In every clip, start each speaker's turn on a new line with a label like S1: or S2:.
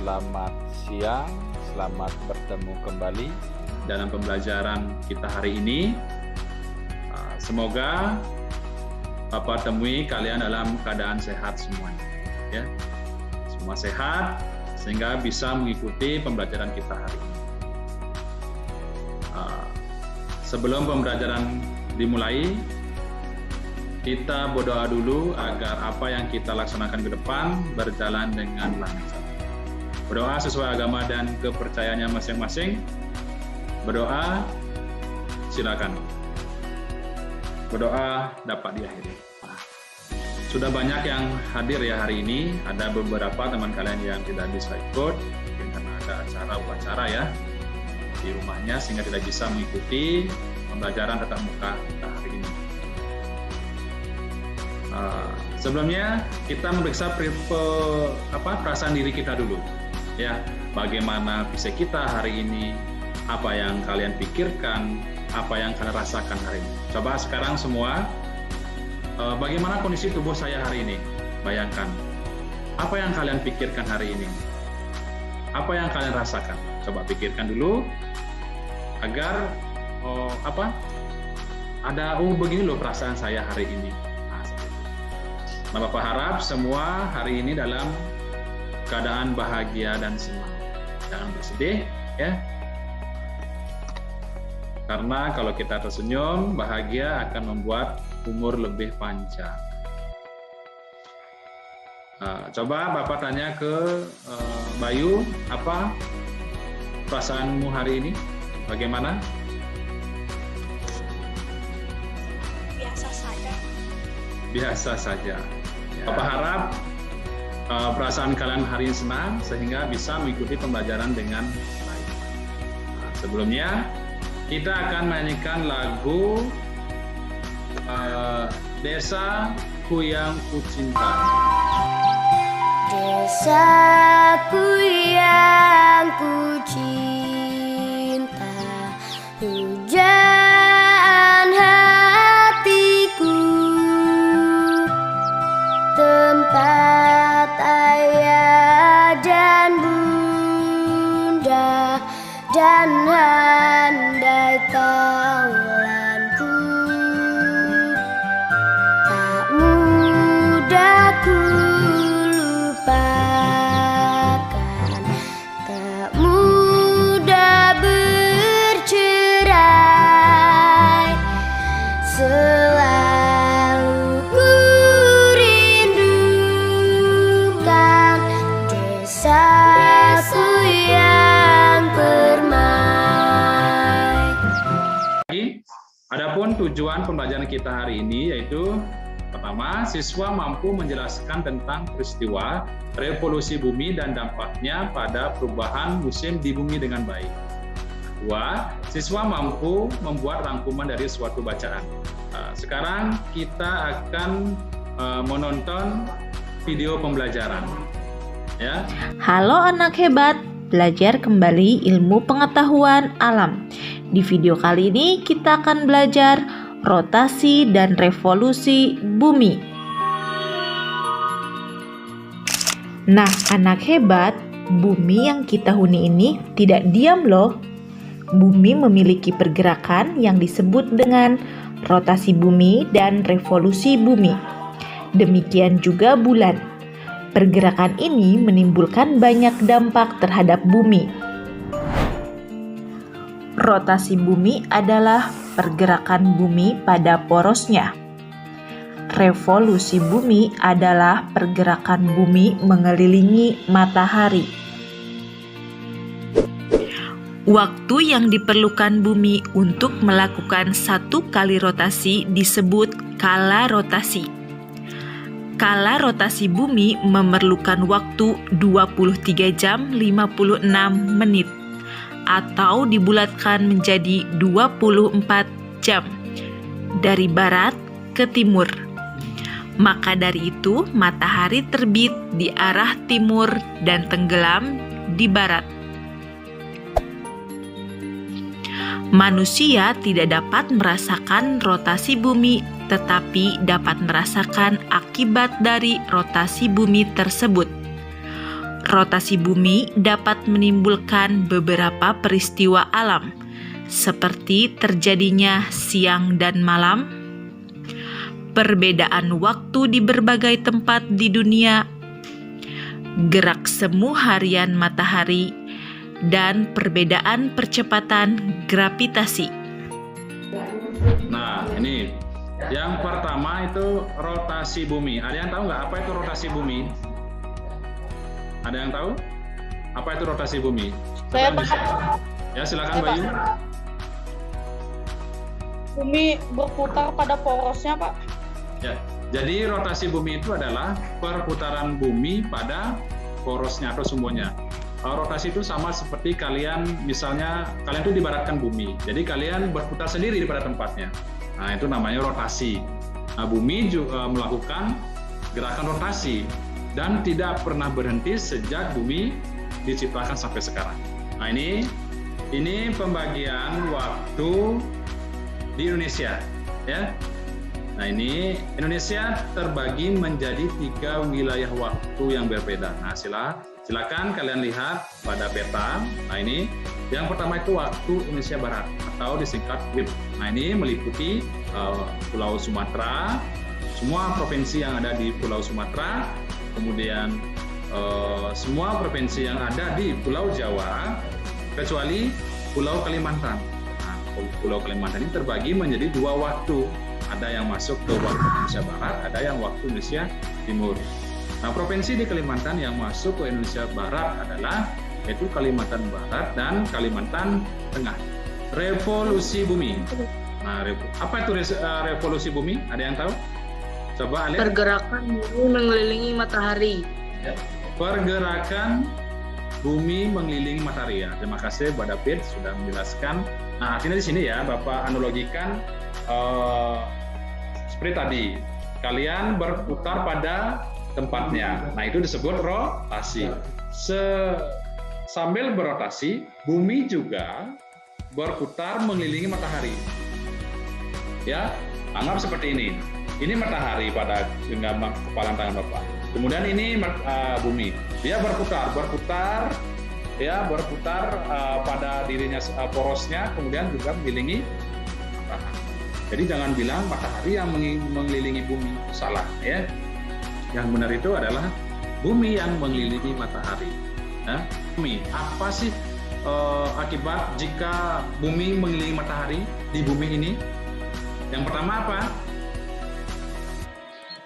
S1: Selamat siang, selamat bertemu kembali dalam pembelajaran kita hari ini. Semoga Bapak temui kalian dalam keadaan sehat semuanya, ya. Semua sehat sehingga bisa mengikuti pembelajaran kita hari ini. Sebelum pembelajaran dimulai, kita berdoa dulu agar apa yang kita laksanakan ke depan berjalan dengan lancar. Berdoa sesuai agama dan kepercayaannya masing-masing. Berdoa, silakan. Berdoa dapat diakhiri. Sudah banyak yang hadir ya hari ini. Ada beberapa teman kalian yang tidak bisa ikut, mungkin karena ada upacara ya di rumahnya sehingga tidak bisa mengikuti pembelajaran tatap muka kita hari ini. Sebelumnya kita memeriksa perasaan diri kita dulu, ya. Bagaimana fisik kita hari ini, apa yang kalian pikirkan, apa yang kalian rasakan hari ini. Coba sekarang semua, bagaimana kondisi tubuh saya hari ini? Bayangkan, apa yang kalian pikirkan hari ini? Apa yang kalian rasakan? Coba pikirkan dulu, agar ada begini loh perasaan saya hari ini. Nah, Bapak harap semua hari ini dalam keadaan bahagia dan senang. Jangan bersedih, ya. Karena kalau kita tersenyum, bahagia akan membuat umur lebih panjang. Coba Bapak tanya ke Bayu, apa perasaanmu hari ini? Bagaimana?
S2: Biasa saja.
S1: Biasa saja. Bapak harap perasaan kalian hari ini senang sehingga bisa mengikuti pembelajaran dengan baik. Sebelumnya kita akan menyanyikan lagu Desaku Yang Kucinta.
S2: Desaku yang kucinta, pujaan hatiku, tempat ayah dan bunda dan handai taulanku. Tak mudah ku lupakan, tak mudah bercerai. Selalu ku rindukan desaku yang permai.
S1: Adapun tujuan pembelajaran kita hari ini yaitu pertama, siswa mampu menjelaskan tentang peristiwa revolusi bumi dan dampaknya pada perubahan musim di bumi dengan baik. Kedua, siswa mampu membuat rangkuman dari suatu bacaan. Sekarang kita akan menonton video pembelajaran. Ya.
S3: Halo anak hebat, belajar kembali ilmu pengetahuan alam. Di video kali ini kita akan belajar rotasi dan revolusi bumi. Nah, anak hebat, bumi yang kita huni ini tidak diam loh. Bumi memiliki pergerakan yang disebut dengan rotasi bumi dan revolusi bumi. Demikian juga bulan. Pergerakan ini menimbulkan banyak dampak terhadap bumi. Rotasi bumi adalah pergerakan bumi pada porosnya. Revolusi bumi adalah pergerakan bumi mengelilingi matahari. Waktu yang diperlukan bumi untuk melakukan satu kali rotasi disebut kala rotasi. Kala rotasi bumi memerlukan waktu 23 jam 56 menit atau dibulatkan menjadi 24 jam dari barat ke timur. Maka dari itu matahari terbit di arah timur dan tenggelam di barat. Manusia tidak dapat merasakan rotasi bumi, tetapi dapat merasakan akibat dari rotasi bumi tersebut. Rotasi bumi dapat menimbulkan beberapa peristiwa alam, seperti terjadinya siang dan malam, perbedaan waktu di berbagai tempat di dunia, gerak semu harian matahari, dan perbedaan percepatan gravitasi.
S1: Nah, ini yang pertama itu rotasi bumi. Ada yang tahu nggak apa itu rotasi bumi? Ada yang tahu? Apa itu rotasi bumi?
S4: Saya Pak.
S1: Ya, silakan Bayu.
S4: Bumi berputar pada porosnya, Pak.
S1: Ya, jadi rotasi bumi itu adalah perputaran bumi pada porosnya atau sumbunya. Rotasi itu sama seperti kalian, misalnya kalian itu diibaratkan bumi. Jadi kalian berputar sendiri pada tempatnya. Nah, itu namanya rotasi. Nah, bumi juga melakukan gerakan rotasi dan tidak pernah berhenti sejak bumi diciptakan sampai sekarang. Nah, ini pembagian waktu di Indonesia, ya. Nah, ini Indonesia terbagi menjadi 3 wilayah waktu yang berbeda. Nah, silakan kalian lihat pada peta. Nah, ini yang pertama itu waktu Indonesia Barat atau disingkat WIB. Nah, ini meliputi Pulau Sumatera, semua provinsi yang ada di Pulau Sumatera, kemudian semua provinsi yang ada di Pulau Jawa, kecuali Pulau Kalimantan. Nah, Pulau Kalimantan ini terbagi menjadi 2 waktu. Ada yang masuk ke waktu Indonesia Barat, ada yang waktu Indonesia Timur. Nah, provinsi di Kalimantan yang masuk ke Indonesia Barat adalah yaitu Kalimantan Barat dan Kalimantan Tengah. Revolusi bumi. Nah, apa itu revolusi bumi? Ada yang tahu? Coba lihat.
S5: Pergerakan bumi mengelilingi matahari.
S1: Ya. Pergerakan bumi mengelilingi matahari, ya. Terima kasih Mbak David sudah menjelaskan. Nah, artinya di sini ya Bapak analogikan seperti tadi, kalian berputar pada tempatnya. Nah, itu disebut rotasi. Sambil berotasi, bumi juga berputar mengelilingi matahari. Ya, anggap seperti ini. Ini matahari pada genggaman kepala tangan Bapak. Kemudian ini bumi. Dia berputar pada dirinya porosnya, kemudian juga mengelilingi matahari. Jadi jangan bilang matahari yang mengelilingi bumi, salah ya. Yang benar itu adalah bumi yang mengelilingi matahari. Nah, bumi, apa sih akibat jika bumi mengelilingi matahari di bumi ini? Yang pertama apa?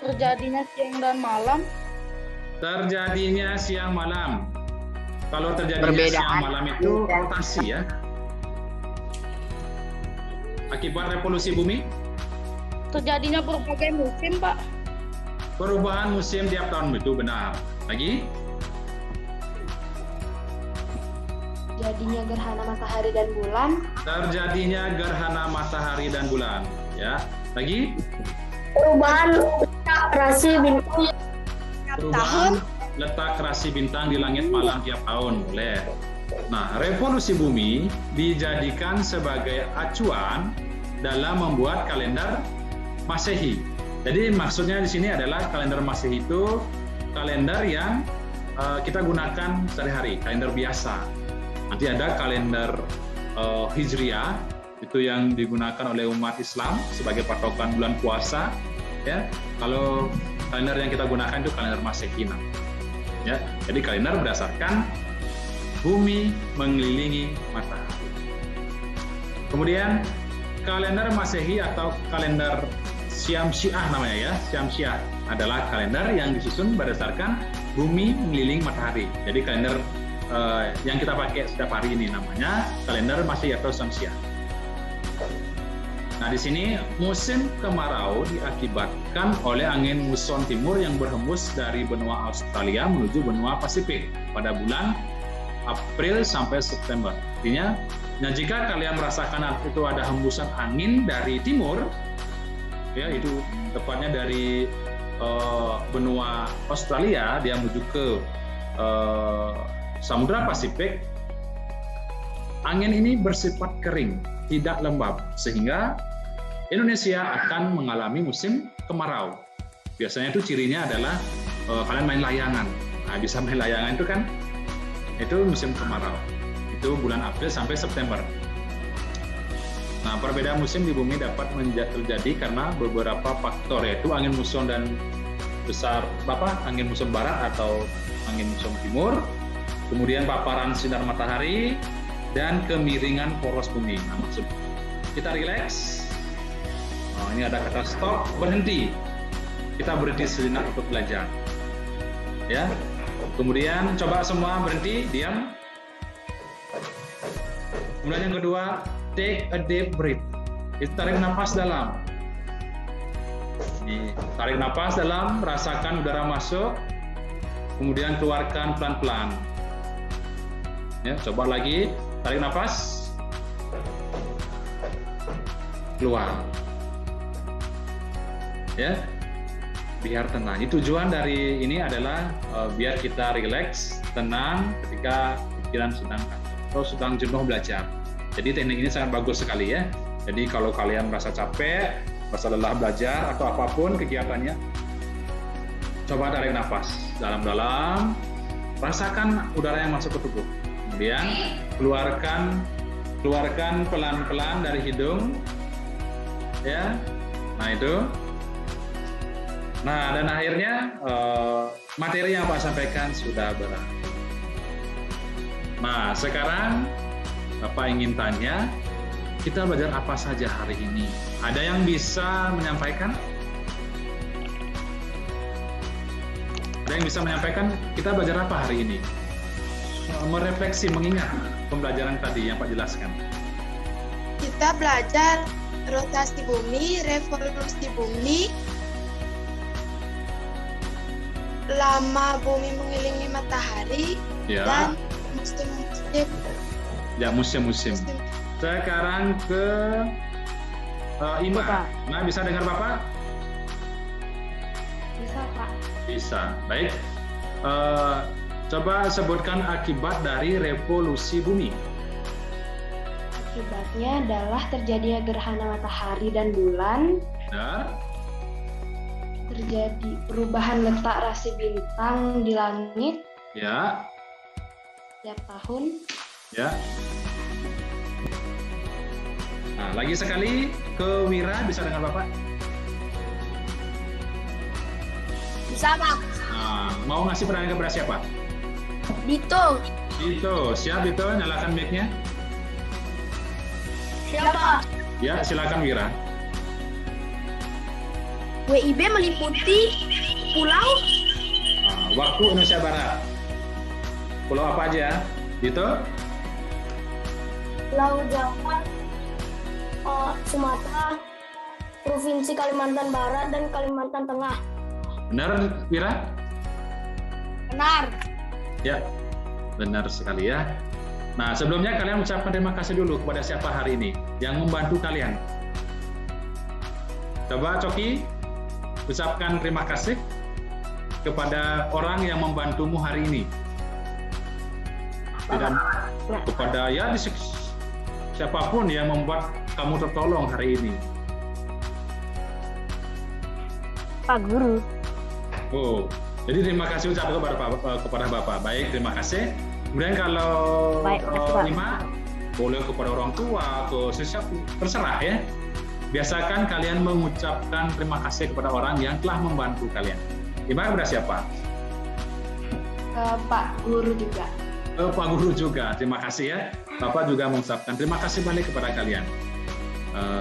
S4: Terjadinya siang dan malam.
S1: Terjadinya siang malam. Kalau terjadinya siang malam itu rotasi ya. Akibat revolusi bumi?
S4: Terjadinya berbagai musim, Pak.
S1: Perubahan musim tiap tahun itu benar. Lagi?
S6: Jadinya gerhana matahari dan bulan.
S1: Terjadinya gerhana matahari dan bulan. Ya. Lagi?
S6: Perubahan rasi bintang.
S1: Perubahan letak rasi bintang di langit malam tiap tahun. Boleh. Nah, revolusi bumi dijadikan sebagai acuan dalam membuat kalender Masehi. Jadi maksudnya di sini adalah kalender Masehi itu kalender yang kita gunakan sehari-hari, kalender biasa. Nanti ada kalender Hijriah, itu yang digunakan oleh umat Islam sebagai patokan bulan puasa. Ya, kalau kalender yang kita gunakan itu kalender Masehi. Ya, jadi kalender berdasarkan bumi mengelilingi matahari. Kemudian kalender Masehi atau kalender Syamsiah namanya ya, Syamsiah adalah kalender yang disusun berdasarkan bumi mengelilingi matahari. Jadi kalender yang kita pakai setiap hari ini namanya kalender Masehi atau Syamsiah. Nah, di sini musim kemarau diakibatkan oleh angin muson timur yang berhembus dari benua Australia menuju benua Pasifik pada bulan April sampai September. Artinya, jika kalian merasakan itu ada hembusan angin dari timur, ya itu tepatnya dari benua Australia, dia menuju ke Samudra Pasifik, angin ini bersifat kering, tidak lembab, sehingga Indonesia akan mengalami musim kemarau. Biasanya itu cirinya adalah kalian main layangan. Nah, bisa main layangan itu kan, itu musim kemarau. Itu bulan April sampai September. Nah, perbedaan musim di bumi dapat terjadi karena beberapa faktor, yaitu angin muson dan angin muson barat atau angin muson timur, kemudian paparan sinar matahari, dan kemiringan poros bumi. Nah, maksud kita relax. Oh, ini ada kata stop, berhenti. Kita berhenti sejenak untuk belajar. Ya. Kemudian coba semua berhenti, diam. Kemudian yang kedua, take a deep breath. Itu tarik nafas dalam. Tarik nafas dalam, rasakan udara masuk, kemudian keluarkan pelan-pelan. Ya, coba lagi, tarik nafas, keluar. Ya, biar tenang. Ini tujuan dari ini adalah biar kita rileks, tenang ketika pikiran sedang jenuh belajar. Jadi teknik ini sangat bagus sekali ya. Jadi kalau kalian merasa capek, merasa lelah belajar atau apapun kegiatannya, coba tarik nafas dalam-dalam, rasakan udara yang masuk ke tubuh. Kemudian keluarkan pelan-pelan dari hidung. Ya. Nah, itu. Nah, dan akhirnya materi yang Pak sampaikan sudah berakhir. Nah, sekarang Bapak ingin tanya, kita belajar apa saja hari ini? Ada yang bisa menyampaikan? Ada yang bisa menyampaikan kita belajar apa hari ini? Merefleksi, mengingat pembelajaran tadi yang Pak jelaskan.
S7: Kita belajar rotasi bumi, revolusi bumi, lama bumi mengelilingi matahari,
S1: Ya.
S7: dan musim-musim.
S1: Ya, musim-musim. Sekarang ke Ima. Nah, bisa dengar Bapak?
S6: Bisa, Pak.
S1: Bisa. Baik. Coba sebutkan akibat dari revolusi bumi.
S6: Akibatnya adalah terjadinya gerhana matahari dan bulan,
S1: Benar?
S6: terjadi perubahan letak rasi bintang di langit
S1: Ya.
S6: setiap tahun.
S1: Ya. Nah, lagi sekali ke Wira, bisa dengar Bapak?
S7: Bisa, Pak?
S1: Nah, mau ngasih pertanyaan kepada siapa?
S7: Dito.
S1: Dito, siap Dito, nyalakan mic-nya.
S7: Siapa?
S1: Ya, silakan Wira.
S7: WIB meliputi pulau
S1: Nah, waktu Indonesia Barat. Pulau apa aja? Dito?
S6: Pulau Jawa, Sumatera, Provinsi Kalimantan Barat, dan Kalimantan Tengah.
S1: Benar, Wira?
S7: benar.
S1: Ya, benar sekali ya. Nah, sebelumnya kalian ucapkan terima kasih dulu kepada siapa hari ini yang membantu kalian. Coba Coki, ucapkan terima kasih kepada orang yang membantumu hari ini. Tidak kepada siapapun yang membuat kamu tertolong hari ini.
S6: Pak Guru.
S1: Oh, jadi terima kasih ucapkan kepada Bapak. Baik, terima kasih. Kemudian kalau Ima, boleh kepada orang tua atau siapa, terserah ya. Biasakan kalian mengucapkan terima kasih kepada orang yang telah membantu kalian. Ima kepada siapa?
S6: Pak Guru juga.
S1: Pak Guru juga, terima kasih ya. Bapak juga mengucapkan terima kasih balik kepada kalian.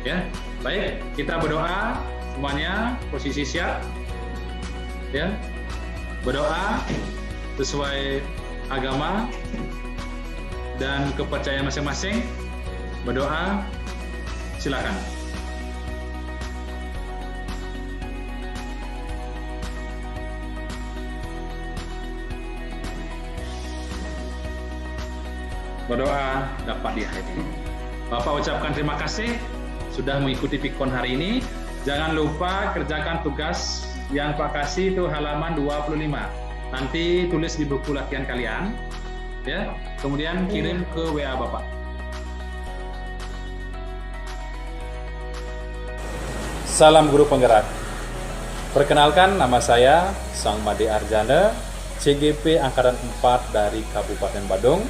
S1: Ya, baik, kita berdoa semuanya, posisi siap. Ya, berdoa sesuai agama dan kepercayaan masing-masing. Berdoa, silakan. Berdoa dapat dihadiri. Bapak ucapkan terima kasih sudah mengikuti Pikon hari ini. Jangan lupa kerjakan tugas yang Pak kasih itu halaman 25. Nanti tulis di buku latihan kalian, ya. Kemudian kirim ke WA Bapak. Salam Guru Penggerak. Perkenalkan, nama saya Sang Made Arjana,
S8: CGP Angkatan 4 dari Kabupaten Badung.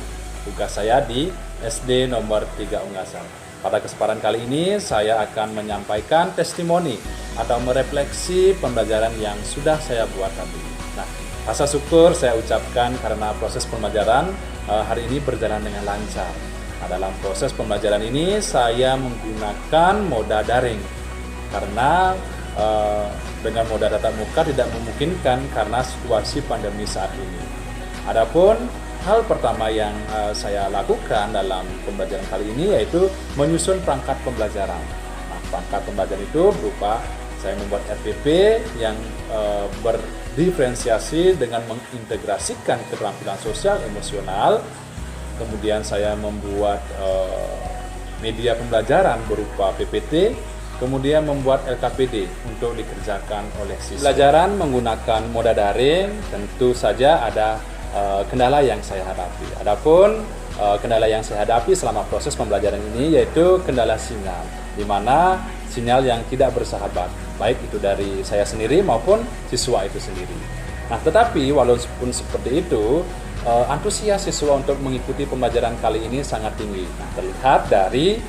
S8: Tugas saya di SD nomor 3 Ungasan. Pada kesempatan kali ini saya akan menyampaikan testimoni atau merefleksi pembelajaran yang sudah saya buat tadi. Nah, rasa syukur saya ucapkan karena proses pembelajaran hari ini berjalan dengan lancar. Nah, dalam proses pembelajaran ini saya menggunakan moda daring karena dengan moda tatap muka tidak memungkinkan karena situasi pandemi saat ini. Adapun hal pertama yang saya lakukan dalam pembelajaran kali ini yaitu menyusun perangkat pembelajaran. Nah, perangkat pembelajaran itu berupa saya membuat RPP yang berdiferensiasi dengan mengintegrasikan keterampilan sosial emosional. Kemudian saya membuat media pembelajaran berupa PPT, kemudian membuat LKPD untuk dikerjakan oleh siswa. Pembelajaran menggunakan moda daring tentu saja ada kendala yang saya hadapi. Adapun kendala yang saya hadapi selama proses pembelajaran ini yaitu kendala sinyal, di mana sinyal yang tidak bersahabat, baik itu dari saya sendiri maupun siswa itu sendiri. Nah, tetapi walaupun seperti itu, antusias siswa untuk mengikuti pembelajaran kali ini sangat tinggi. Nah, terlihat dari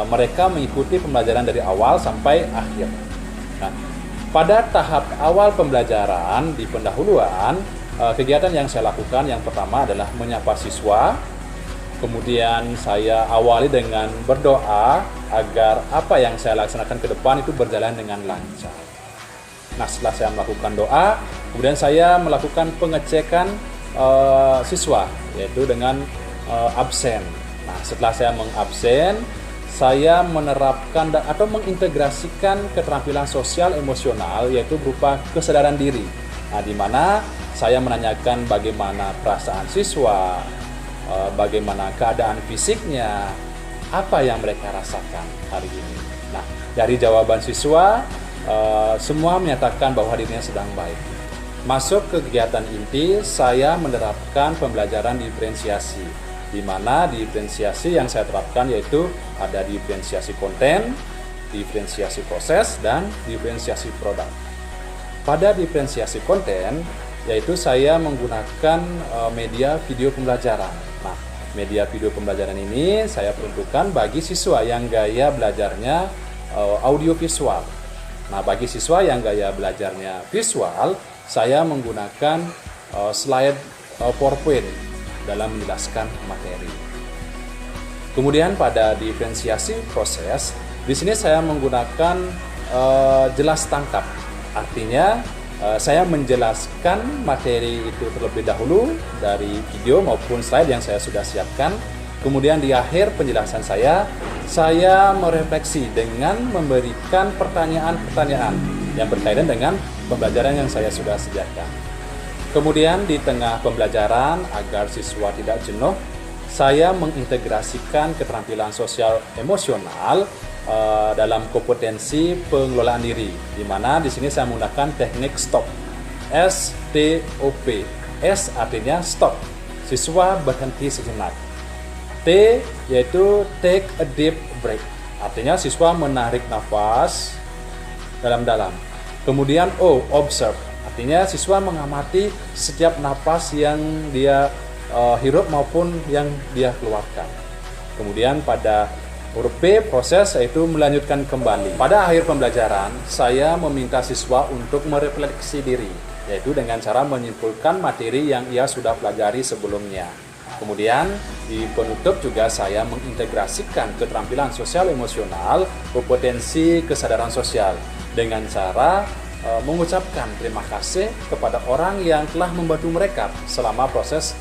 S8: mereka mengikuti pembelajaran dari awal sampai akhir. Nah, pada tahap awal pembelajaran di pendahuluan, kegiatan yang saya lakukan yang pertama adalah menyapa siswa. Kemudian saya awali dengan berdoa agar apa yang saya laksanakan ke depan itu berjalan dengan lancar. Nah, setelah saya melakukan doa, kemudian saya melakukan pengecekan siswa, yaitu dengan absen. Nah, setelah saya mengabsen, saya menerapkan atau mengintegrasikan keterampilan sosial emosional, yaitu berupa kesadaran diri. Nah, di mana saya menanyakan bagaimana perasaan siswa, bagaimana keadaan fisiknya, apa yang mereka rasakan hari ini. Nah, dari jawaban siswa, semua menyatakan bahwa dirinya sedang baik. Masuk ke kegiatan inti, saya menerapkan pembelajaran diferensiasi, di mana diferensiasi yang saya terapkan yaitu ada diferensiasi konten, diferensiasi proses, dan diferensiasi produk. Pada diferensiasi konten, yaitu saya menggunakan media video pembelajaran. Nah, media video pembelajaran ini saya peruntukkan bagi siswa yang gaya belajarnya audio visual. Nah, bagi siswa yang gaya belajarnya visual, saya menggunakan slide PowerPoint dalam menjelaskan materi. Kemudian pada diferensiasi proses, di sini saya menggunakan jelas tangkap. Artinya saya menjelaskan materi itu terlebih dahulu dari video maupun slide yang saya sudah siapkan. Kemudian di akhir penjelasan saya merefleksi dengan memberikan pertanyaan-pertanyaan yang berkaitan dengan pembelajaran yang saya sudah sediakan. Kemudian di tengah pembelajaran, agar siswa tidak jenuh, saya mengintegrasikan keterampilan sosial emosional dalam kompetensi pengelolaan diri, di mana di sini saya menggunakan teknik STOP. S-T-O-P. S artinya stop, siswa berhenti sejenak. T yaitu take a deep break, artinya siswa menarik nafas dalam-dalam. Kemudian O, observe, artinya siswa mengamati setiap napas yang dia hirup maupun yang dia keluarkan. Kemudian pada huruf P, proses, yaitu melanjutkan kembali. Pada akhir pembelajaran, saya meminta siswa untuk merefleksi diri, yaitu dengan cara menyimpulkan materi yang ia sudah pelajari sebelumnya. Kemudian di penutup juga saya mengintegrasikan keterampilan sosial emosional, kompetensi kesadaran sosial dengan cara mengucapkan terima kasih kepada orang yang telah membantu mereka selama proses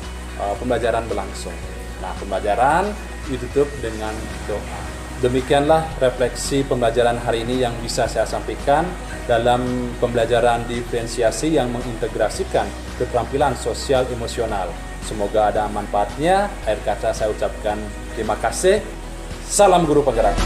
S8: pembelajaran berlangsung. Nah, pembelajaran ditutup dengan doa. Demikianlah refleksi pembelajaran hari ini yang bisa saya sampaikan dalam pembelajaran diferensiasi yang mengintegrasikan keterampilan sosial emosional. Semoga ada manfaatnya. Akhir kata saya ucapkan terima kasih. Salam guru penggerak.